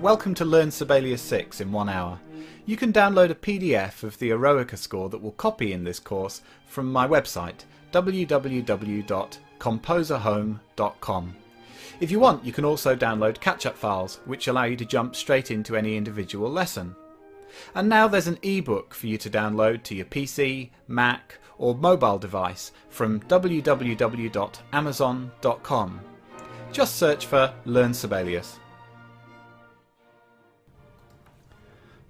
Welcome to Learn Sibelius 6 in 1 hour. You can download a PDF of the Eroica score that will copy in this course from my website www.composerhome.com. If you want, you can also download catch-up files which allow you to jump straight into any individual lesson. And now there's an ebook for you to download to your PC, Mac or mobile device from www.amazon.com. Just search for Learn Sibelius.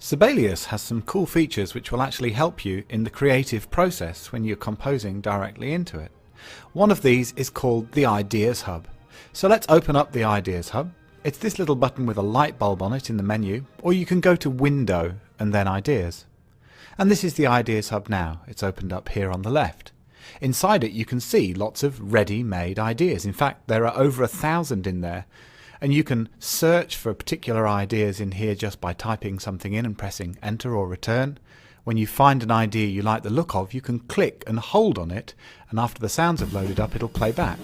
Sibelius has some cool features which will actually help you in the creative process when you're composing directly into it. One of these is called the Ideas Hub. So let's open up the Ideas Hub. It's this little button with a light bulb on it in the menu, or you can go to Window and then Ideas. And this is the Ideas Hub now. It's opened up here on the left. Inside it you can see lots of ready-made ideas. In fact, there are over 1,000 in there. And you can search for particular ideas in here just by typing something in and pressing enter or return. When you find an idea you like the look of, you can click and hold on it, and after the sounds have loaded up, it'll play back.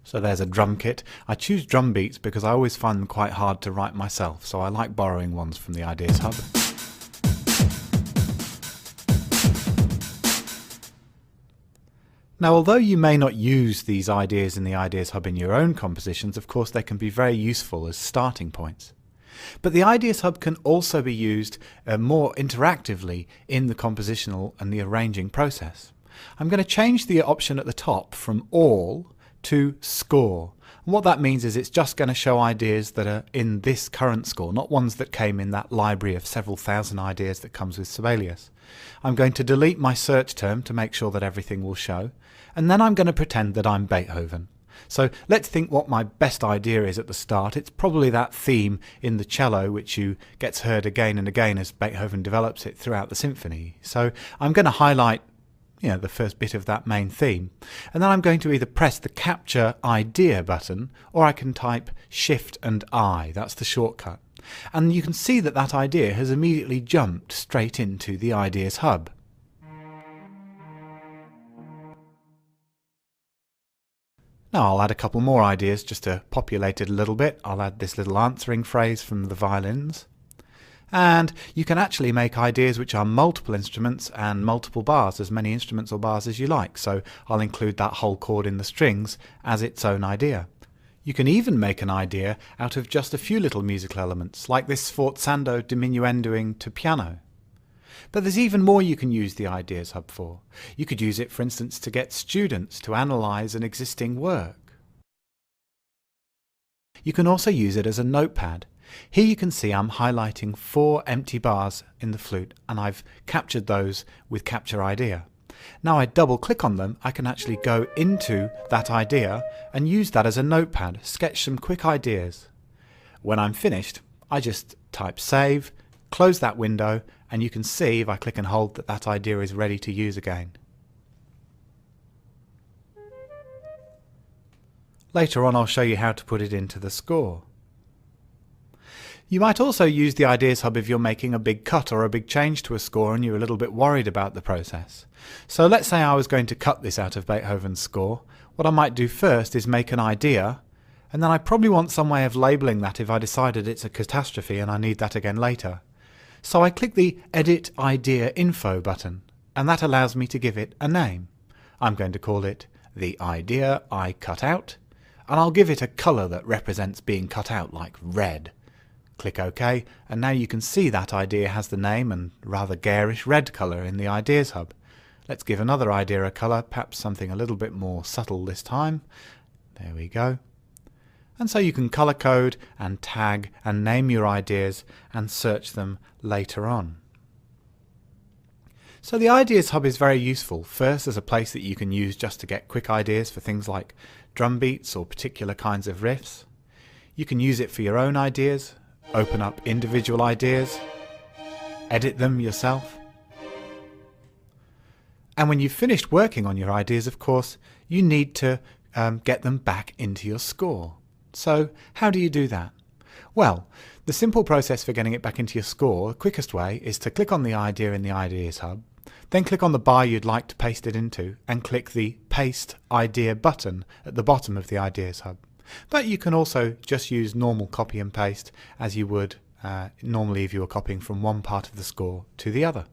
So there's a drum kit. I choose drum beats because I always find them quite hard to write myself, so I like borrowing ones from the Ideas Hub. Now, although you may not use these ideas in the Ideas Hub in your own compositions, of course they can be very useful as starting points. But the Ideas Hub can also be used more interactively in the compositional and the arranging process. I'm going to change the option at the top from All to Score. And what that means is it's just going to show ideas that are in this current score, not ones that came in that library of several thousand ideas that comes with Sibelius. I'm going to delete my search term to make sure that everything will show, and then I'm going to pretend that I'm Beethoven. So let's think what my best idea is at the start. It's probably that theme in the cello which gets heard again and again as Beethoven develops it throughout the symphony. So I'm going to highlight the first bit of that main theme, and then I'm going to either press the Capture Idea button, or I can type Shift and I, that's the shortcut. And you can see that that idea has immediately jumped straight into the Ideas Hub. Now I'll add a couple more ideas just to populate it a little bit. I'll add this little answering phrase from the violins. And you can actually make ideas which are multiple instruments and multiple bars, as many instruments or bars as you like. So I'll include that whole chord in the strings as its own idea. You can even make an idea out of just a few little musical elements, like this sforzando diminuendoing to piano. But there's even more you can use the Ideas Hub for. You could use it, for instance, to get students to analyse an existing work. You can also use it as a notepad. Here you can see I'm highlighting 4 empty bars in the flute, and I've captured those with Capture Idea. Now I double click on them, I can actually go into that idea and use that as a notepad, sketch some quick ideas. When I'm finished, I just type Save, close that window, and you can see if I click and hold that that idea is ready to use again. Later on I'll show you how to put it into the score. You might also use the Ideas Hub if you're making a big cut or a big change to a score and you're a little bit worried about the process. So let's say I was going to cut this out of Beethoven's score. What I might do first is make an idea, and then I probably want some way of labelling that if I decided it's a catastrophe and I need that again later. So I click the Edit Idea Info button, and that allows me to give it a name. I'm going to call it the idea I cut out, and I'll give it a colour that represents being cut out, like red. Click OK, and now you can see that idea has the name and rather garish red colour in the Ideas Hub. Let's give another idea a colour, perhaps something a little bit more subtle this time. There we go. And so you can colour code and tag and name your ideas and search them later on. So the Ideas Hub is very useful, first as a place that you can use just to get quick ideas for things like drum beats or particular kinds of riffs. You can use it for your own ideas, open up individual ideas, edit them yourself. And when you've finished working on your ideas, of course, you need to get them back into your score. So how do you do that? Well, the simple process for getting it back into your score, the quickest way, is to click on the idea in the Ideas Hub, then click on the bar you'd like to paste it into, and click the Paste Idea button at the bottom of the Ideas Hub. But you can also just use normal copy and paste as you would normally if you were copying from one part of the score to the other.